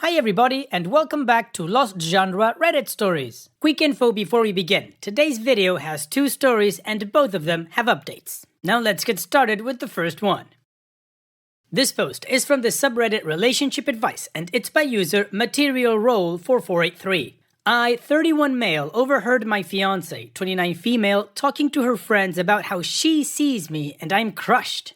Hi everybody and welcome back to Lost Genre Reddit Stories. Quick info before we begin. Today's video has 2 stories and both of them have updates. Now let's get started with the first one. This post is from the subreddit Relationship Advice and it's by user MaterialRoll4483. I, 31 male, overheard my fiancé, 29 female, talking to her friends about how she sees me and I'm crushed.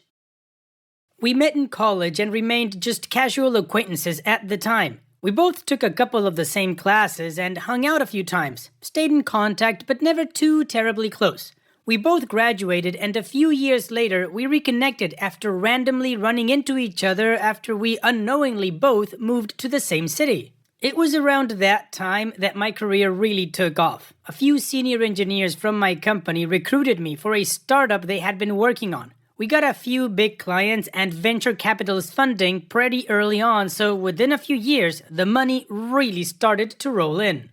We met in college and remained just casual acquaintances at the time. We both took a couple of the same classes and hung out a few times, stayed in contact but never too terribly close. We both graduated and a few years later we reconnected after randomly running into each other after we unknowingly both moved to the same city. It was around that time that my career really took off. A few senior engineers from my company recruited me for a startup they had been working on. We got a few big clients and venture capitalist funding pretty early on, so within a few years, the money really started to roll in.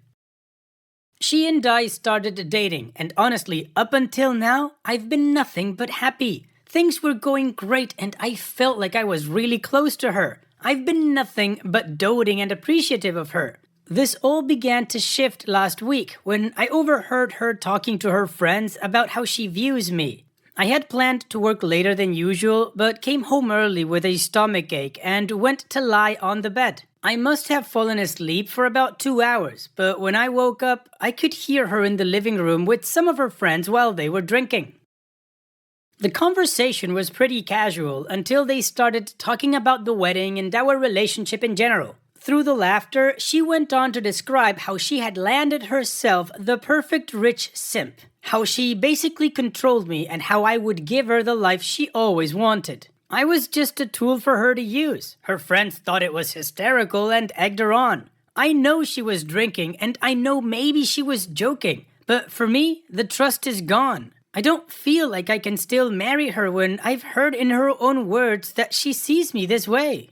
She and I started dating, and honestly, up until now, I've been nothing but happy. Things were going great and I felt like I was really close to her. I've been nothing but doting and appreciative of her. This all began to shift last week when I overheard her talking to her friends about how she views me. I had planned to work later than usual, but came home early with a stomachache and went to lie on the bed. I must have fallen asleep for about 2 hours, but when I woke up, I could hear her in the living room with some of her friends while they were drinking. The conversation was pretty casual until they started talking about the wedding and our relationship in general. Through the laughter, she went on to describe how she had landed herself the perfect rich simp. How she basically controlled me and how I would give her the life she always wanted. I was just a tool for her to use. Her friends thought it was hysterical and egged her on. I know she was drinking and I know maybe she was joking, but for me, the trust is gone. I don't feel like I can still marry her when I've heard in her own words that she sees me this way.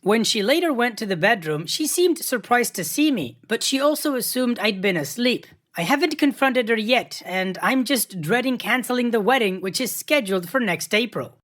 When she later went to the bedroom, she seemed surprised to see me, but she also assumed I'd been asleep. I haven't confronted her yet, and I'm just dreading canceling the wedding, which is scheduled for next April.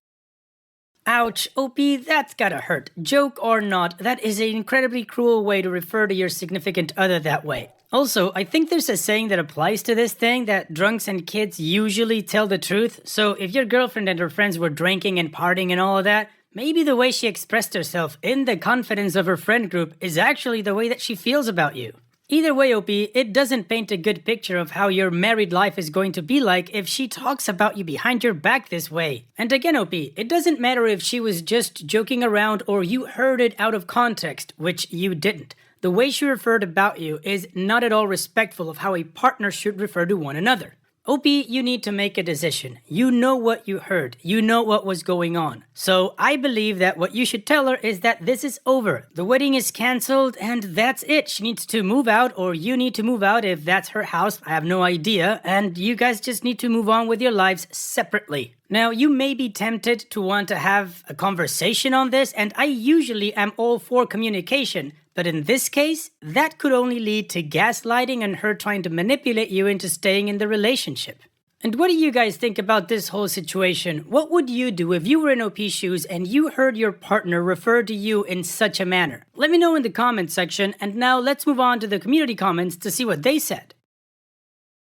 Ouch, OP, that's gotta hurt. Joke or not, that is an incredibly cruel way to refer to your significant other that way. Also, I think there's a saying that applies to this thing that drunks and kids usually tell the truth, so if your girlfriend and her friends were drinking and partying and all of that, maybe the way she expressed herself in the confidence of her friend group is actually the way that she feels about you. Either way, OP, it doesn't paint a good picture of how your married life is going to be like if she talks about you behind your back this way. And again, OP, it doesn't matter if she was just joking around or you heard it out of context, which you didn't. The way she referred about you is not at all respectful of how a partner should refer to one another. OP, you need to make a decision. You know what you heard. You know what was going on. So I believe that what you should tell her is that this is over. The wedding is cancelled and that's it. She needs to move out or you need to move out if that's her house. I have no idea. And you guys just need to move on with your lives separately. Now, you may be tempted to want to have a conversation on this, and I usually am all for communication, but in this case, that could only lead to gaslighting and her trying to manipulate you into staying in the relationship. And what do you guys think about this whole situation? What would you do if you were in OP's shoes and you heard your partner refer to you in such a manner? Let me know in the comments section, and now let's move on to the community comments to see what they said.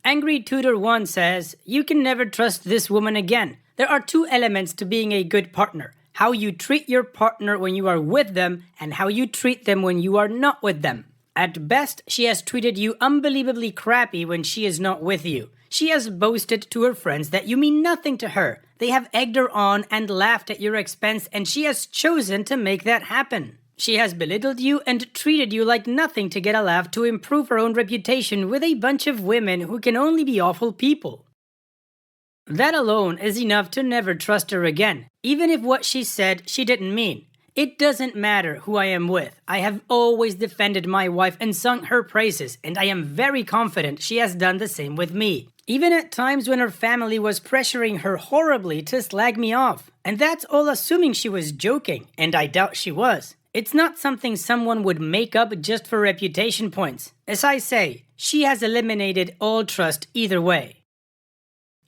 Angry Tutor 1 says, "You can never trust this woman again. There are 2 elements to being a good partner. How you treat your partner when you are with them and how you treat them when you are not with them. At best, she has treated you unbelievably crappy when she is not with you. She has boasted to her friends that you mean nothing to her. They have egged her on and laughed at your expense and she has chosen to make that happen. She has belittled you and treated you like nothing to get a laugh to improve her own reputation with a bunch of women who can only be awful people. That alone is enough to never trust her again, even if what she said she didn't mean. It doesn't matter who I am with. I have always defended my wife and sung her praises, and I am very confident she has done the same with me. Even at times when her family was pressuring her horribly to slag me off. And that's all assuming she was joking, and I doubt she was. It's not something someone would make up just for reputation points. As I say, she has eliminated all trust either way."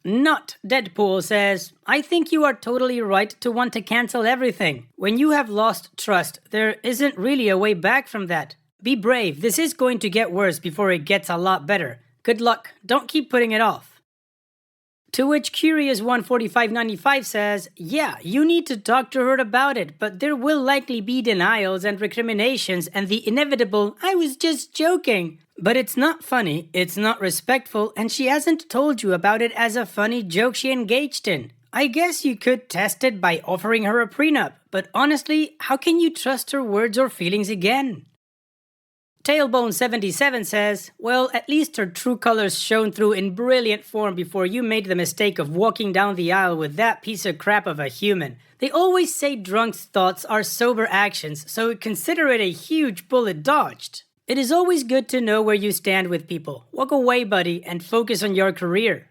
Not Deadpool says, I think you are totally right to want to cancel everything. When you have lost trust, there isn't really a way back from that. Be brave, this is going to get worse before it gets a lot better. Good luck, don't keep putting it off. To which Curious14595 says, yeah, you need to talk to her about it, but there will likely be denials and recriminations and the inevitable, I was just joking. But it's not funny, it's not respectful, and she hasn't told you about it as a funny joke she engaged in. I guess you could test it by offering her a prenup, but honestly, how can you trust her words or feelings again? Tailbone77 says, well, at least her true colors shone through in brilliant form before you made the mistake of walking down the aisle with that piece of crap of a human. They always say drunks' thoughts are sober actions, so consider it a huge bullet dodged. It is always good to know where you stand with people. Walk away, buddy, and focus on your career.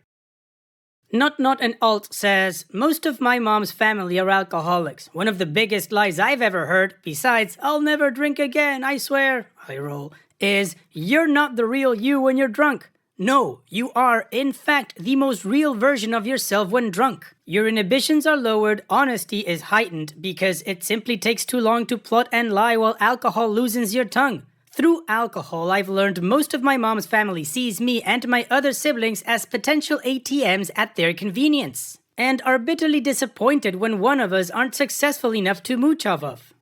Not an alt says, most of my mom's family are alcoholics. One of the biggest lies I've ever heard, besides, I'll never drink again, I swear, I roll, is you're not the real you when you're drunk. No, you are, in fact, the most real version of yourself when drunk. Your inhibitions are lowered, honesty is heightened, because it simply takes too long to plot and lie while alcohol loosens your tongue. Through alcohol, I've learned most of my mom's family sees me and my other siblings as potential ATMs at their convenience, and are bitterly disappointed when one of us aren't successful enough to mooch off of.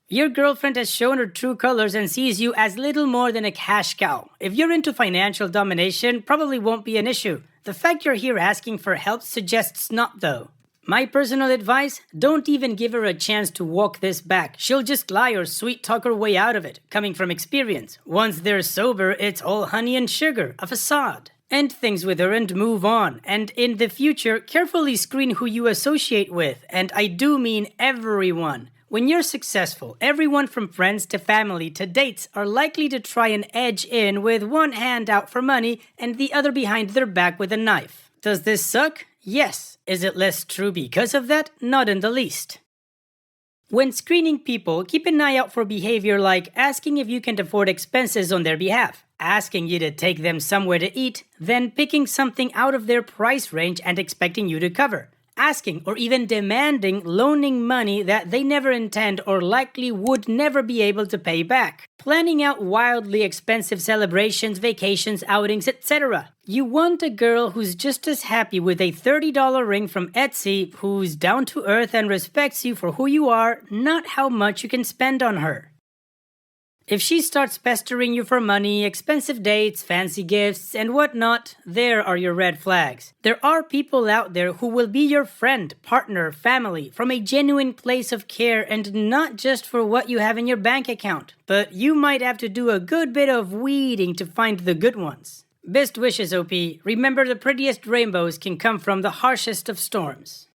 Your girlfriend has shown her true colors and sees you as little more than a cash cow. If you're into financial domination, probably won't be an issue. The fact you're here asking for help suggests not, though. My personal advice, don't even give her a chance to walk this back. She'll just lie or sweet talk her way out of it, coming from experience. Once they're sober, it's all honey and sugar, a facade. End things with her and move on. And in the future, carefully screen who you associate with. And I do mean everyone. When you're successful, everyone from friends to family to dates are likely to try and edge in with one hand out for money and the other behind their back with a knife. Does this suck? Yes. Is it less true because of that? Not in the least. When screening people, keep an eye out for behavior like asking if you can afford expenses on their behalf, asking you to take them somewhere to eat, then picking something out of their price range and expecting you to cover, asking or even demanding loaning money that they never intend or likely would never be able to pay back, planning out wildly expensive celebrations, vacations, outings, etc. You want a girl who's just as happy with a $30 ring from Etsy, who's down to earth and respects you for who you are, not how much you can spend on her. If she starts pestering you for money, expensive dates, fancy gifts, and whatnot, there are your red flags. There are people out there who will be your friend, partner, family, from a genuine place of care and not just for what you have in your bank account. But you might have to do a good bit of weeding to find the good ones. Best wishes, OP. Remember, the prettiest rainbows can come from the harshest of storms.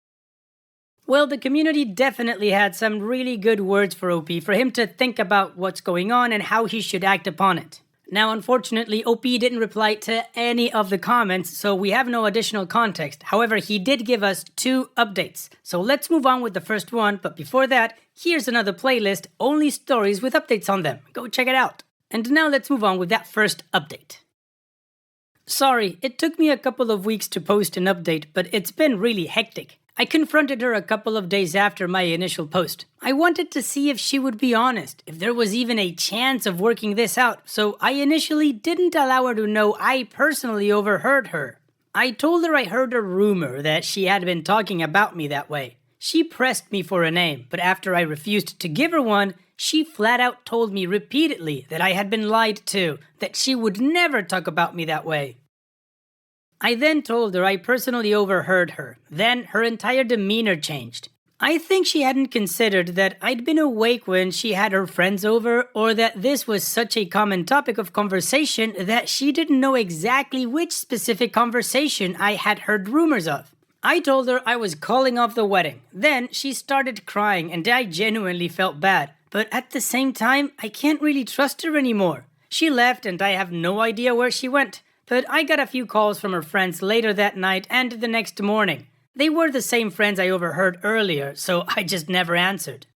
Well, the community definitely had some really good words for OP for him to think about what's going on and how he should act upon it. Now, unfortunately, OP didn't reply to any of the comments, so we have no additional context. However, he did give us 2 updates. So let's move on with the first one, but before that, here's another playlist, only stories with updates on them. Go check it out. And now let's move on with that first update. Sorry, it took me a couple of weeks to post an update, but it's been really hectic. I confronted her a couple of days after my initial post. I wanted to see if she would be honest, if there was even a chance of working this out, so I initially didn't allow her to know I personally overheard her. I told her I heard a rumor that she had been talking about me that way. She pressed me for a name, but after I refused to give her one, she flat out told me repeatedly that I had been lied to, that she would never talk about me that way. I then told her I personally overheard her. Then her entire demeanor changed. I think she hadn't considered that I'd been awake when she had her friends over, or that this was such a common topic of conversation that she didn't know exactly which specific conversation I had heard rumors of. I told her I was calling off the wedding. Then she started crying and I genuinely felt bad. But at the same time, I can't really trust her anymore. She left and I have no idea where she went. But I got a few calls from her friends later that night and the next morning. They were the same friends I overheard earlier, so I just never answered.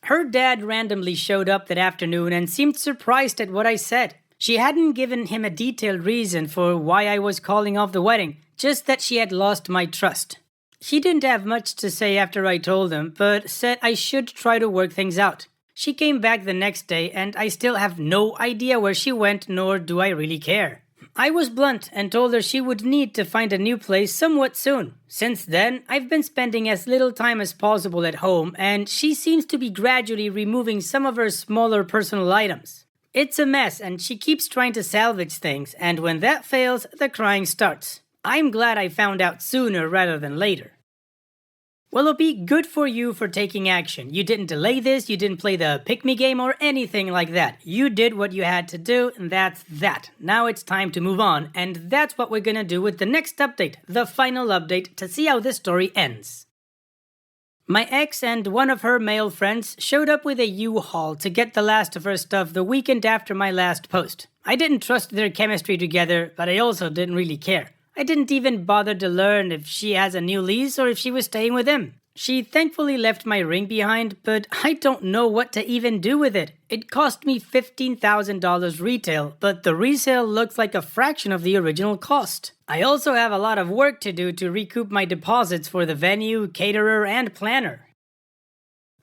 Her dad randomly showed up that afternoon and seemed surprised at what I said. She hadn't given him a detailed reason for why I was calling off the wedding, just that she had lost my trust. He didn't have much to say after I told him, but said I should try to work things out. She came back the next day, and I still have no idea where she went, nor do I really care. I was blunt and told her she would need to find a new place somewhat soon. Since then, I've been spending as little time as possible at home, and she seems to be gradually removing some of her smaller personal items. It's a mess, and she keeps trying to salvage things, and when that fails, the crying starts. I'm glad I found out sooner rather than later. Well, it'll be good for you for taking action. You didn't delay this, you didn't play the pick-me game or anything like that. You did what you had to do, and that's that. Now it's time to move on, and that's what we're gonna do with the next update, the final update, to see how this story ends. My ex and one of her male friends showed up with a U-Haul to get the last of her stuff the weekend after my last post. I didn't trust their chemistry together, but I also didn't really care. I didn't even bother to learn if she has a new lease or if she was staying with him. She thankfully left my ring behind, but I don't know what to even do with it. It cost me $15,000 retail, but the resale looks like a fraction of the original cost. I also have a lot of work to do to recoup my deposits for the venue, caterer, and planner.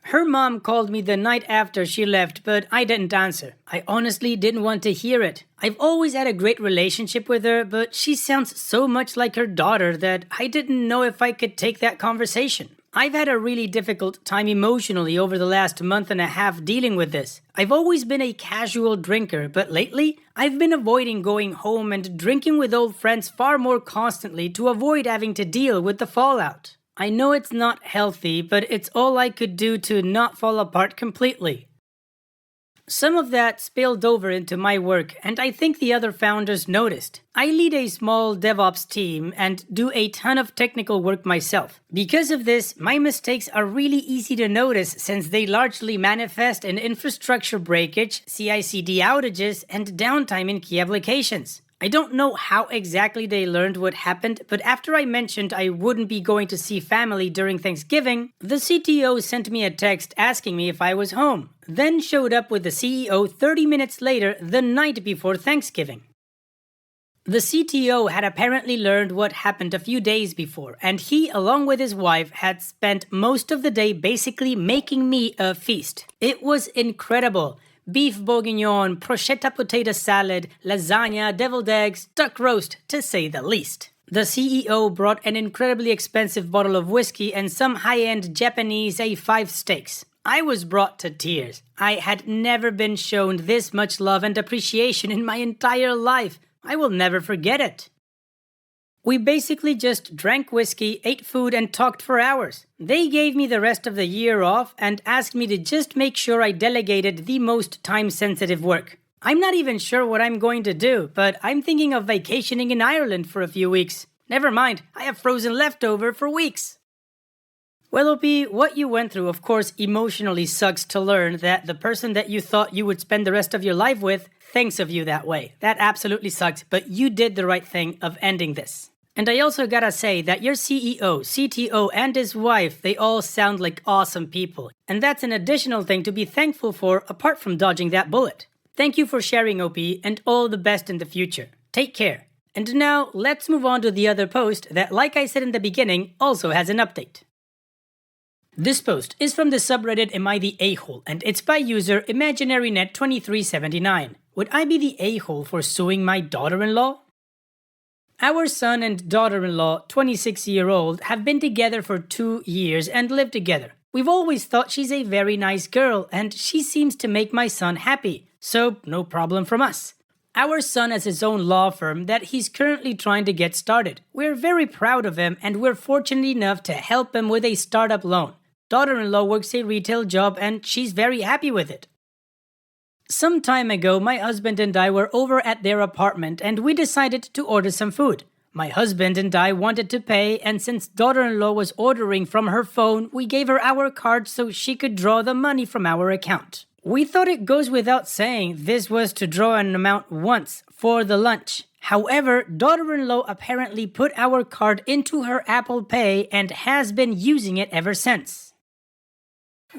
Her mom called me the night after she left, but I didn't answer. I honestly didn't want to hear it. I've always had a great relationship with her, but she sounds so much like her daughter that I didn't know if I could take that conversation. I've had a really difficult time emotionally over the last month and a half dealing with this. I've always been a casual drinker, but lately, I've been avoiding going home and drinking with old friends far more constantly to avoid having to deal with the fallout. I know it's not healthy, but it's all I could do to not fall apart completely. Some of that spilled over into my work, and I think the other founders noticed. I lead a small DevOps team and do a ton of technical work myself. Because of this, my mistakes are really easy to notice since they largely manifest in infrastructure breakage, CI/CD outages, and downtime in key applications. I don't know how exactly they learned what happened, but after I mentioned I wouldn't be going to see family during Thanksgiving, the CTO sent me a text asking me if I was home, then showed up with the CEO 30 minutes later, the night before Thanksgiving. The CTO had apparently learned what happened a few days before, and he, along with his wife, had spent most of the day basically making me a feast. It was incredible. Beef bourguignon, prosciutto potato salad, lasagna, deviled eggs, duck roast, to say the least. The CEO brought an incredibly expensive bottle of whiskey and some high-end Japanese A5 steaks. I was brought to tears. I had never been shown this much love and appreciation in my entire life. I will never forget it. We basically just drank whiskey, ate food, and talked for hours. They gave me the rest of the year off and asked me to just make sure I delegated the most time-sensitive work. I'm not even sure what I'm going to do, but I'm thinking of vacationing in Ireland for a few weeks. Never mind, I have frozen leftover for weeks. Well, OP, what you went through, of course, emotionally sucks to learn that the person that you thought you would spend the rest of your life with thinks of you that way. That absolutely sucks, but you did the right thing of ending this. And I also gotta say that your CEO, CTO, and his wife, they all sound like awesome people. And that's an additional thing to be thankful for apart from dodging that bullet. Thank you for sharing, OP, and all the best in the future. Take care. And now, let's move on to the other post that, like I said in the beginning, also has an update. This post is from the subreddit Am I the A-hole, and it's by user ImaginaryNet2379. Would I be the a-hole for suing my daughter-in-law? Our son and daughter-in-law, 26-year-old, have been together for 2 years and live together. We've always thought she's a very nice girl, and she seems to make my son happy, so no problem from us. Our son has his own law firm that he's currently trying to get started. We're very proud of him, and we're fortunate enough to help him with a startup loan. Daughter-in-law works a retail job, and she's very happy with it. Some time ago, my husband and I were over at their apartment and we decided to order some food. My husband and I wanted to pay, and since daughter-in-law was ordering from her phone, we gave her our card so she could draw the money from our account. We thought it goes without saying this was to draw an amount once for the lunch. However, daughter-in-law apparently put our card into her Apple Pay and has been using it ever since.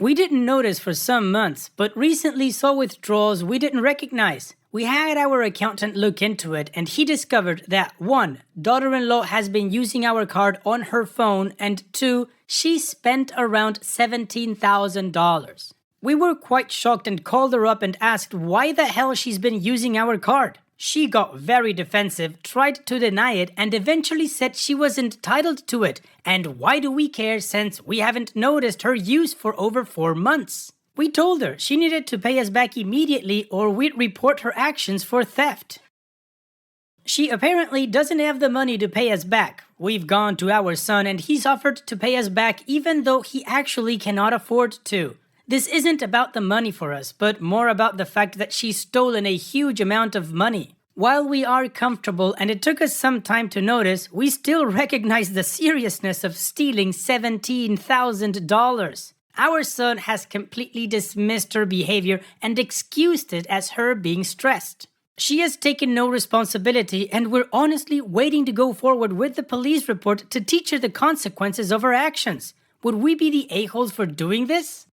We didn't notice for some months, but recently saw withdrawals we didn't recognize. We had our accountant look into it, and he discovered that 1. Daughter-in-law has been using our card on her phone, and 2. She spent around $17,000. We were quite shocked and called her up and asked why the hell she's been using our card. She got very defensive, tried to deny it, and eventually said she was entitled to it, and why do we care since we haven't noticed her use for over 4 months? We told her she needed to pay us back immediately or we'd report her actions for theft. She apparently doesn't have the money to pay us back. We've gone to our son and he's offered to pay us back even though he actually cannot afford to. This isn't about the money for us, but more about the fact that she's stolen a huge amount of money. While we are comfortable and it took us some time to notice, we still recognize the seriousness of stealing $17,000. Our son has completely dismissed her behavior and excused it as her being stressed. She has taken no responsibility, and we're honestly waiting to go forward with the police report to teach her the consequences of her actions. Would we be the a-holes for doing this?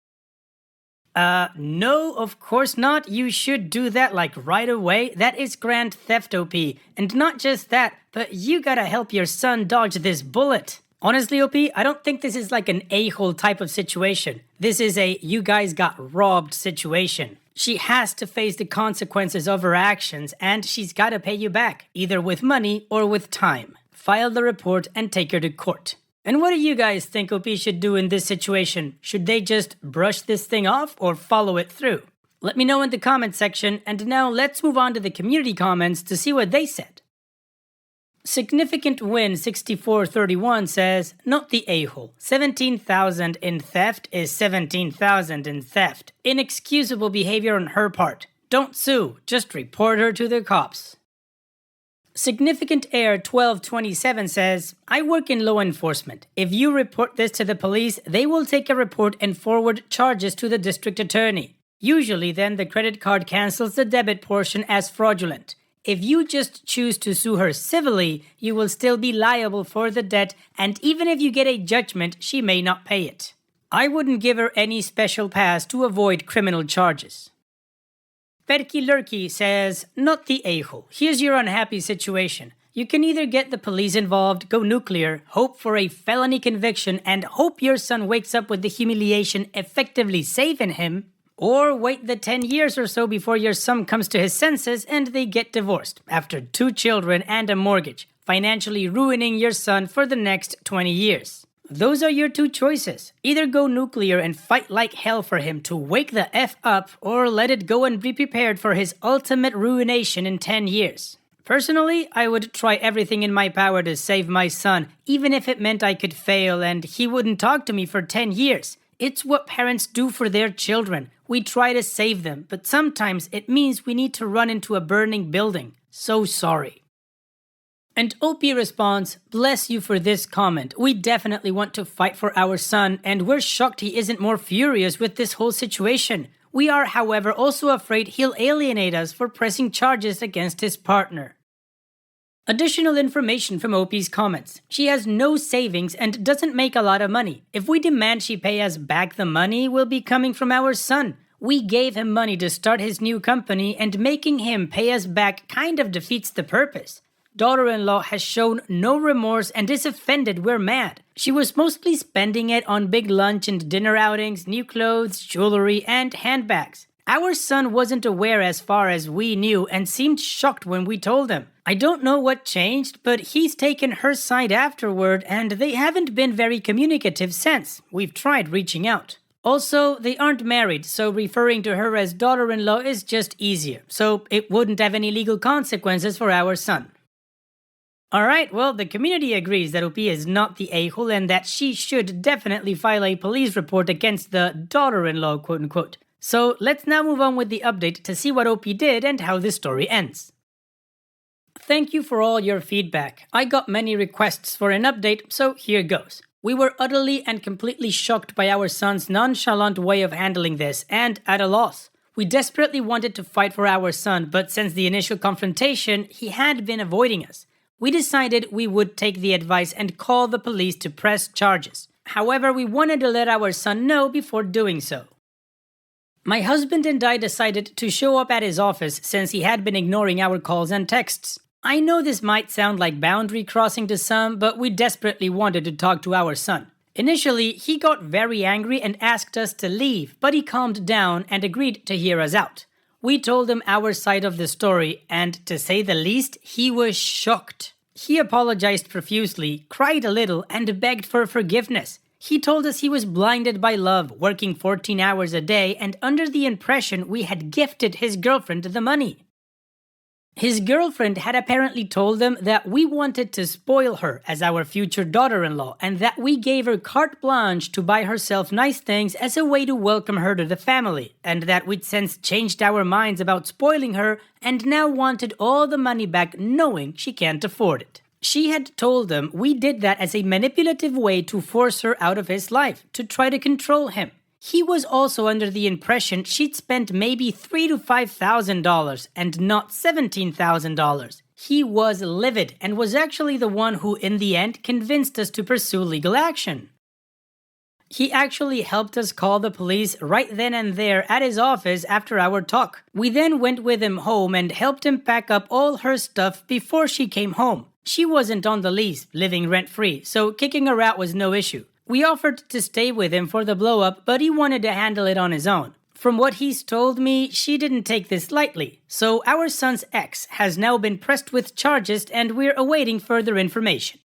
No, of course not. You should do that like right away. That is grand theft, OP. And not just that, but you gotta help your son dodge this bullet. Honestly, OP, I don't think this is like an a-hole type of situation. This is a you guys got robbed situation. She has to face the consequences of her actions, and she's gotta pay you back, either with money or with time. File the report and take her to court. And what do you guys think OP should do in this situation? Should they just brush this thing off or follow it through? Let me know in the comment section, and now let's move on to the community comments to see what they said. Significant Win 6431 says, not the a-hole. 17,000 in theft is 17,000 in theft. Inexcusable behavior on her part. Don't sue, just report her to the cops. Significant Air 1227 says, I work in law enforcement. If you report this to the police, they will take a report and forward charges to the district attorney. Usually then the credit card cancels the debit portion as fraudulent. If you just choose to sue her civilly, you will still be liable for the debt, and even if you get a judgment, she may not pay it. I wouldn't give her any special pass to avoid criminal charges. Perky Lurky says, not the a-hole. Here's your unhappy situation. You can either get the police involved, go nuclear, hope for a felony conviction, and hope your son wakes up with the humiliation effectively saving him, or wait the 10 years or so before your son comes to his senses and they get divorced after 2 children and a mortgage, financially ruining your son for the next 20 years. Those are your 2 choices. Either go nuclear and fight like hell for him to wake the F up, or let it go and be prepared for his ultimate ruination in 10 years. Personally, I would try everything in my power to save my son, even if it meant I could fail and he wouldn't talk to me for 10 years. It's what parents do for their children. We try to save them, but sometimes it means we need to run into a burning building. So sorry. And OP responds, bless you for this comment. We definitely want to fight for our son, and we're shocked he isn't more furious with this whole situation. We are, however, also afraid he'll alienate us for pressing charges against his partner. Additional information from OP's comments. She has no savings and doesn't make a lot of money. If we demand she pay us back, the money will be coming from our son. We gave him money to start his new company, and making him pay us back kind of defeats the purpose. Daughter-in-law has shown no remorse and is offended we're mad. She was mostly spending it on big lunch and dinner outings, new clothes, jewelry, and handbags. Our son wasn't aware as far as we knew and seemed shocked when we told him. I don't know what changed, but he's taken her side afterward, and they haven't been very communicative since. We've tried reaching out. Also, they aren't married, so referring to her as daughter-in-law is just easier, so it wouldn't have any legal consequences for our son. Alright, well, the community agrees that OP is not the a-hole and that she should definitely file a police report against the daughter-in-law, quote-unquote. So let's now move on with the update to see what OP did and how this story ends. Thank you for all your feedback. I got many requests for an update, so here goes. We were utterly and completely shocked by our son's nonchalant way of handling this, and at a loss. We desperately wanted to fight for our son, but since the initial confrontation, he had been avoiding us. We decided we would take the advice and call the police to press charges. However, we wanted to let our son know before doing so. My husband and I decided to show up at his office since he had been ignoring our calls and texts. I know this might sound like boundary crossing to some, but we desperately wanted to talk to our son. Initially, he got very angry and asked us to leave, but he calmed down and agreed to hear us out. We told him our side of the story, and to say the least, he was shocked. He apologized profusely, cried a little, and begged for forgiveness. He told us he was blinded by love, working 14 hours a day, and under the impression we had gifted his girlfriend the money. His girlfriend had apparently told him that we wanted to spoil her as our future daughter-in-law, and that we gave her carte blanche to buy herself nice things as a way to welcome her to the family, and that we'd since changed our minds about spoiling her and now wanted all the money back knowing she can't afford it. She had told him we did that as a manipulative way to force her out of his life, to try to control him. He was also under the impression she'd spent maybe $3,000 to $5,000 and not $17,000. He was livid and was actually the one who in the end convinced us to pursue legal action. He actually helped us call the police right then and there at his office after our talk. We then went with him home and helped him pack up all her stuff before she came home. She wasn't on the lease, living rent-free, so kicking her out was no issue. We offered to stay with him for the blow-up, but he wanted to handle it on his own. From what he's told me, she didn't take this lightly, so our son's ex has now been pressed with charges and we're awaiting further information.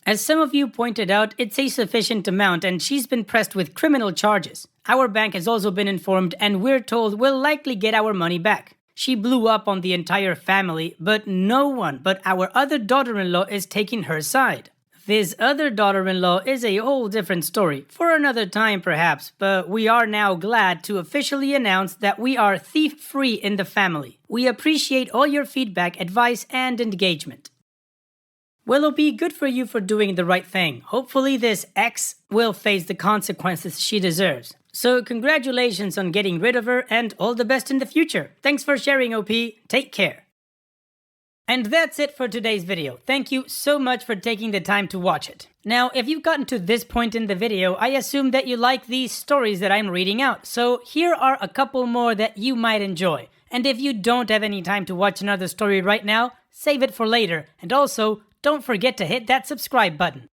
As some of you pointed out, it's a sufficient amount and she's been pressed with criminal charges. Our bank has also been informed and we're told we'll likely get our money back. She blew up on the entire family, but no one but our other daughter-in-law is taking her side. This other daughter-in-law is a whole different story, for another time perhaps, but we are now glad to officially announce that we are thief-free in the family. We appreciate all your feedback, advice, and engagement. Well, it'll be good for you for doing the right thing. Hopefully this ex will face the consequences she deserves. So congratulations on getting rid of her and all the best in the future. Thanks for sharing, OP. Take care. And that's it for today's video. Thank you so much for taking the time to watch it. Now, if you've gotten to this point in the video, I assume that you like these stories that I'm reading out. So here are a couple more that you might enjoy. And if you don't have any time to watch another story right now, save it for later. And also, don't forget to hit that subscribe button.